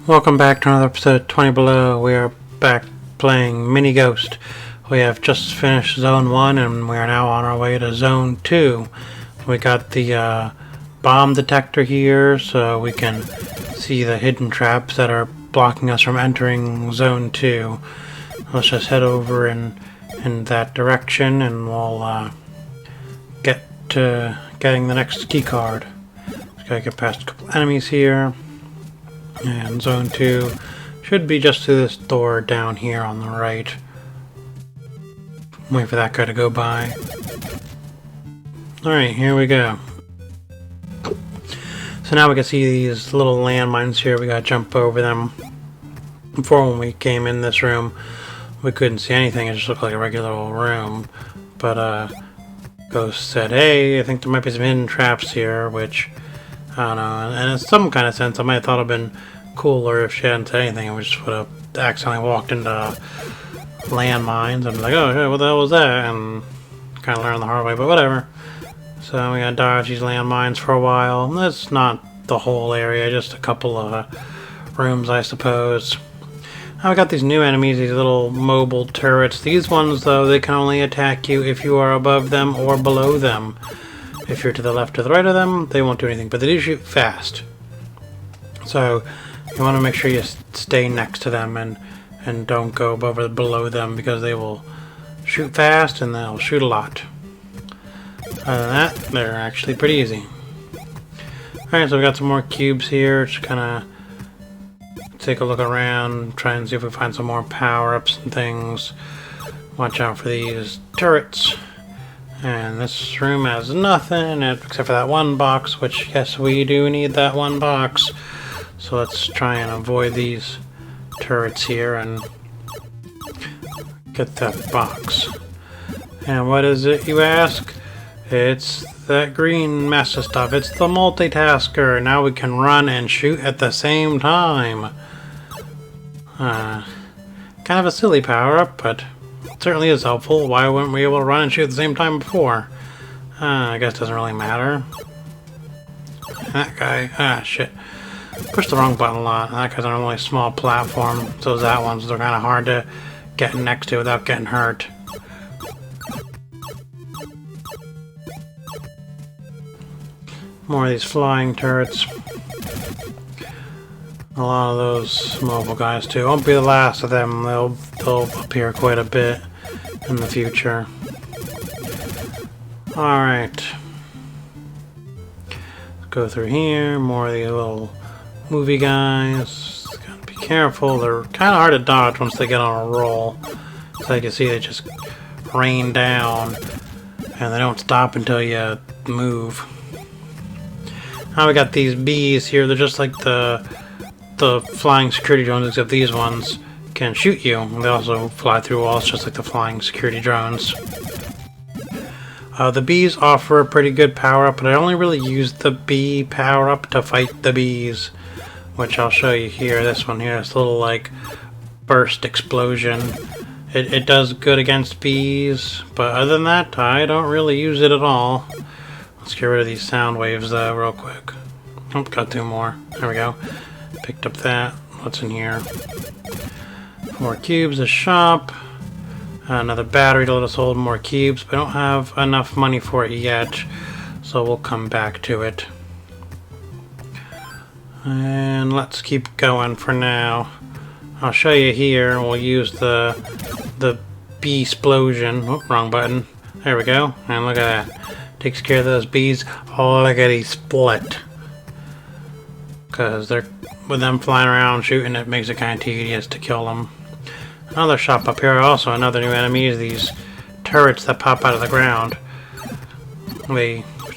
Welcome back to another episode of 20 Below. We are back playing Mini Ghost. We have just finished Zone 1 and we are now on our way to Zone 2. We got the bomb detector here so we can see the hidden traps that are blocking us from entering Zone 2. Let's just head over in that direction and we'll get to getting the next key card. Just gotta get past a couple enemies here. And Zone 2 should be just through this door down here on the right. Wait for that guy to go by. Alright, here we go. So now we can see these little landmines here. We gotta jump over them. Before, when we came in this room, we couldn't see anything. It just looked like a regular old room. But Ghost said, hey, I think there might be some hidden traps here, which I don't know, and in some kind of sense I might have thought it would have been cooler if she hadn't said anything and we just would have accidentally walked into landmines and be like, oh, hey, what the hell was that? And kind of learned the hard way, but whatever. So we gotta dodge these landmines for a while. That's not the whole area, just a couple of rooms, I suppose. Now we got these new enemies, these little mobile turrets. These ones, though, they can only attack you if you are above them or below them. If you're to the left or the right of them, they won't do anything, but they do shoot fast. So you want to make sure you stay next to them and don't go above or below them because they will shoot fast and they'll shoot a lot. Other than that, they're actually pretty easy. Alright, so we got some more cubes here. Just kind of take a look around, try and see if we find some more power-ups and things. Watch out for these turrets. And this room has nothing except for that one box, which, yes, we do need that one box. So let's try and avoid these turrets here and get that box. And what is it, you ask? It's that green mess of stuff. It's the multitasker. Now we can run and shoot at the same time. Kind of a silly power-up, but it certainly is helpful. Why weren't we able to run and shoot at the same time before? I guess it doesn't really matter. That guy, shit. Pushed the wrong button a lot. That guy's on a really small platform. So is that one, so they're kind of hard to get next to without getting hurt. More of these flying turrets. A lot of those mobile guys too. Won't be the last of them. They'll appear quite a bit in the future. Alright. Go through here. More of these little movie guys. Gotta be careful. They're kind of hard to dodge once they get on a roll. So you can see they just rain down and they don't stop until you move. Now we got these bees here. They're just like the flying security drones, except these ones can shoot you. They also fly through walls just like the flying security drones. The bees offer a pretty good power-up, but I only really use the bee power-up to fight the bees, which I'll show you here. This one here, this little like burst explosion. It does good against bees, but other than that, I don't really use it at all. Let's get rid of these sound waves though real quick. Oh, got two more. There we go. Picked up that. What's in here? More cubes, a shop. Another battery to let us hold more cubes. We don't have enough money for it yet, so we'll come back to it. And let's keep going for now. I'll show you here. We'll use the bee explosion. Oh, wrong button. There we go. And look at that. Takes care of those bees. Oh, look at these split. Because they're with them flying around shooting, it makes it kind of tedious to kill them. Another shop up here, also another new enemy is these turrets that pop out of the ground.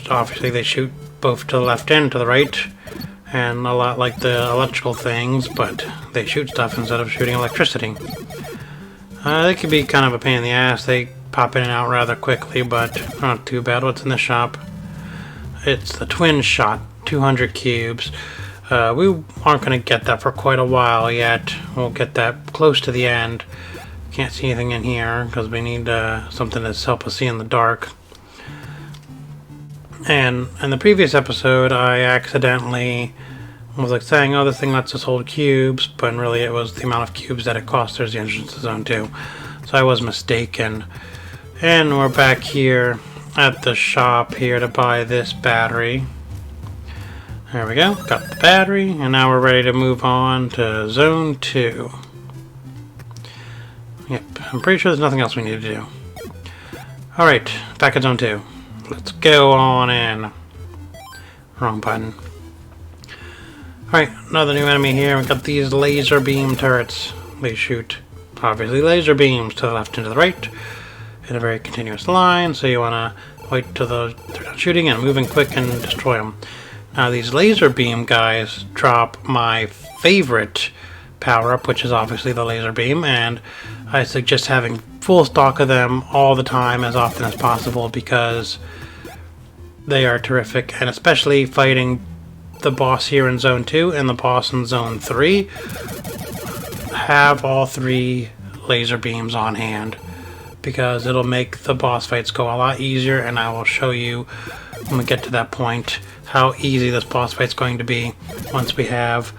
Obviously they shoot both to the left and to the right, and a lot like the electrical things, but they shoot stuff instead of shooting electricity. They can be kind of a pain in the ass. They pop in and out rather quickly, but not too bad. What's in the shop? It's the twin shot, 200 cubes. We aren't going to get that for quite a while yet. We'll get that close to the end. Can't see anything in here because we need something to help us see in the dark. And in the previous episode, I accidentally I was like saying, oh, this thing lets us hold cubes, but really it was the amount of cubes that it cost. There's the entrance to Zone 2. So I was mistaken. And we're back here at the shop here to buy this battery. There we go, got the battery, and now we're ready to move on to Zone 2. Yep, I'm pretty sure there's nothing else we need to do. Alright, back at Zone 2. Let's go on in. Wrong button. Alright, another new enemy here. We've got these laser beam turrets. They shoot, obviously, laser beams to the left and to the right in a very continuous line, so you want to wait till they're done shooting and moving quick and destroy them. Now, these laser beam guys drop my favorite power-up, which is obviously the laser beam, and I suggest having full stock of them all the time as often as possible because they are terrific, and especially fighting the boss here in Zone 2 and the boss in Zone 3, have all 3 laser beams on hand because it'll make the boss fights go a lot easier, and I will show you when we get to that point how easy this boss fight's going to be once we have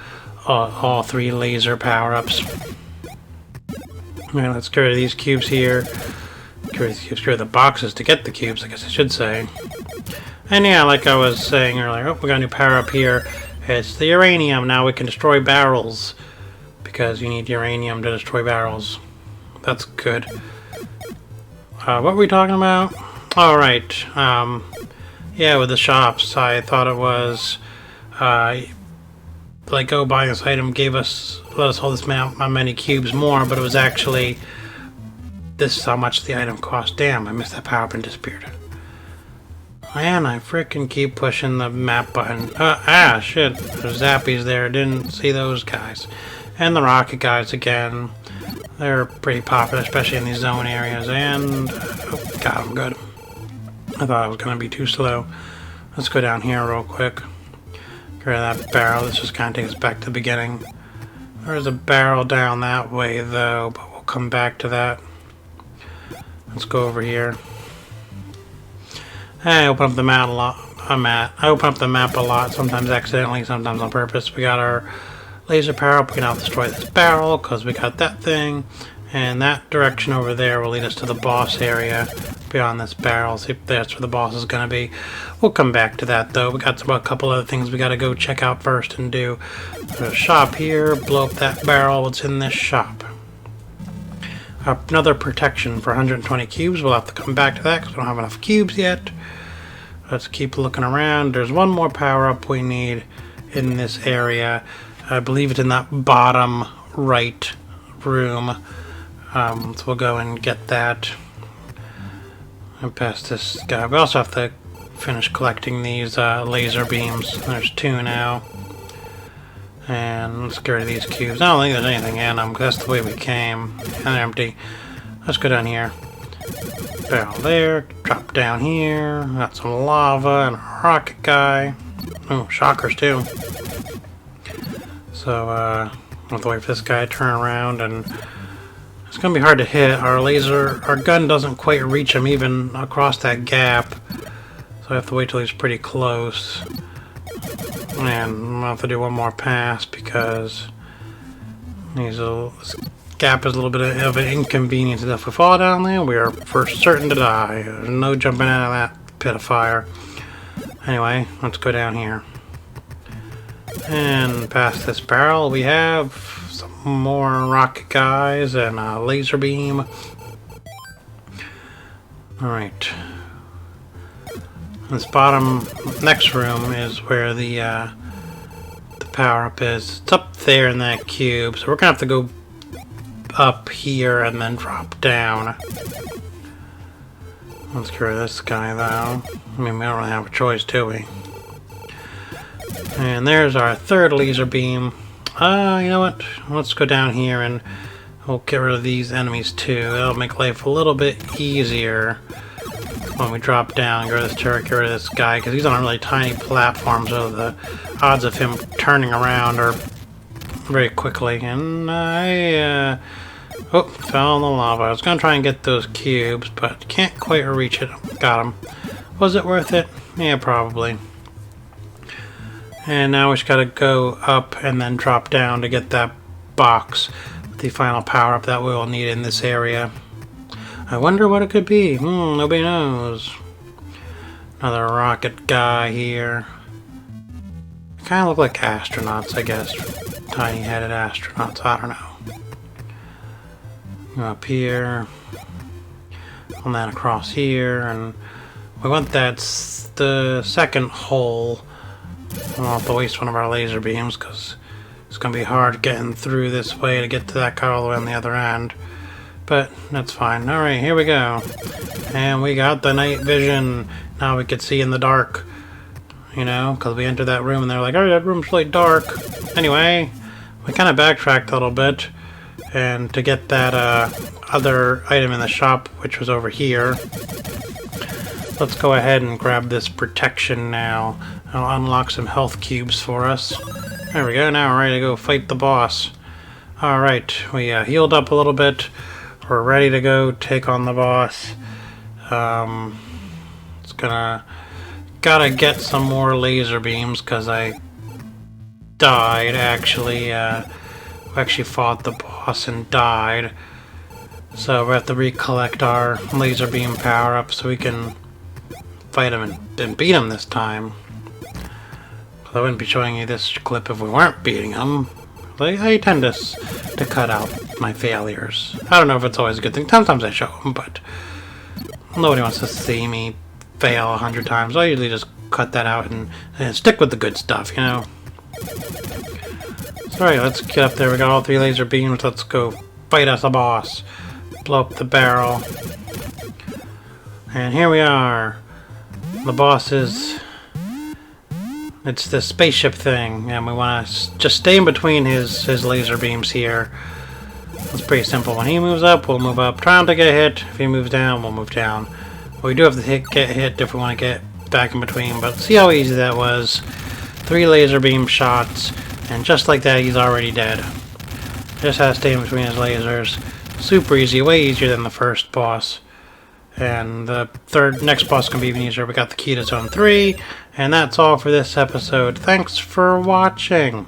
all 3 laser power-ups. Alright, let's get rid of these cubes here. Get rid of the boxes to get the cubes, I guess I should say. And yeah, like I was saying earlier, oh, we got a new power up here. It's the uranium. Now we can destroy barrels because you need uranium to destroy barrels. That's good. What were we talking about? All right. Yeah, with the shops, I thought it was like, oh, buying this item let us hold this many cubes more, but it was actually this is how much the item cost. Damn, I missed that power up and disappeared. Man, I frickin' keep pushing the map button. Shit. There's zappies there. Didn't see those guys. And the rocket guys again. They're pretty popular, especially in these zone areas. And, oh, got them good. I thought it was going to be too slow. Let's go down here real quick. Get rid of that barrel. This just kind of takes us back to the beginning. There's a barrel down that way, though, but we'll come back to that. Let's go over here. I open up the map a lot. I open up the map a lot, sometimes accidentally, sometimes on purpose. We got our laser power up. We can now destroy this barrel because we got that thing. And that direction over there will lead us to the boss area beyond this barrel. See if that's where the boss is going to be. We'll come back to that, though. We got a couple other things we got to go check out first and do. There's a shop here. Blow up that barrel. What's in this shop? Another protection for 120 cubes. We'll have to come back to that because we don't have enough cubes yet. Let's keep looking around. There's one more power-up we need in this area. I believe it's in that bottom right room. So we'll go and get that. And past this guy. We also have to finish collecting these laser beams. There's 2 now. And let's get rid of these cubes. I don't think there's anything in them because that's the way we came. And they're empty. Let's go down here. Barrel there. Drop down here. Got some lava and a rocket guy. Oh, shockers too. So, I'll have to wait for this guy to turn around, and it's gonna be hard to hit. Our gun doesn't quite reach him even across that gap. So I have to wait till he's pretty close. And I'll have to do one more pass because this gap is a little bit of an inconvenience. If we fall down there, we are for certain to die. There's no jumping out of that pit of fire. Anyway, let's go down here. And past this barrel, we have some more rocket guys and a laser beam. Alright. This bottom next room is where the power-up is. It's up there in that cube, so we're gonna have to go up here and then drop down. Let's get rid of this guy, though. I mean, we don't really have a choice, do we? And there's our third laser beam. You know what? Let's go down here and we'll get rid of these enemies, too. It'll make life a little bit easier when we drop down. Get rid of this turret, get rid of this guy, because he's on a really tiny platform, so the odds of him turning around are very quickly. And oh, fell in the lava. I was going to try and get those cubes, but can't quite reach it. Got him. Was it worth it? Yeah, probably. And now we just gotta go up and then drop down to get that box with the final power-up that we will need in this area. I wonder what it could be. Nobody knows. Another rocket guy here. Kind of look like astronauts, I guess. Tiny-headed astronauts, I don't know. Go up here. And then across here, and we want the second hole. I don't have to waste one of our laser beams because it's going to be hard getting through this way to get to that guy all the way on the other end. But that's fine. Alright, here we go. And we got the night vision. Now we can see in the dark. You know, because we entered that room and they're like, oh, that room's really dark. Anyway, we kind of backtracked a little bit. And to get that other item in the shop, which was over here, let's go ahead and grab this protection now. It'll unlock some health cubes for us. There we go, now we're ready to go fight the boss. Alright, we healed up a little bit. We're ready to go take on the boss. Gotta get some more laser beams because I died actually. We actually fought the boss and died. So we have to recollect our laser beam power up so we can fight him and beat him this time. I wouldn't be showing you this clip if we weren't beating him. I tend to cut out my failures. I don't know if it's always a good thing. Sometimes I show them, but nobody wants to see me fail 100 times. I usually just cut that out and stick with the good stuff, you know. Alright, let's get up there. We got all 3 laser beams. Let's go fight us a boss. Blow up the barrel. And here we are. The boss is... It's the spaceship thing, and we want to just stay in between his laser beams here. It's pretty simple. When he moves up, we'll move up. Try not to get hit. If he moves down, we'll move down. But we do have to get hit if we want to get back in between. But see how easy that was. 3 laser beam shots, and just like that, he's already dead. Just has to stay in between his lasers. Super easy, way easier than the first boss. And the next boss can be even easier. We got the key to Zone 3, and that's all for this episode. Thanks for watching.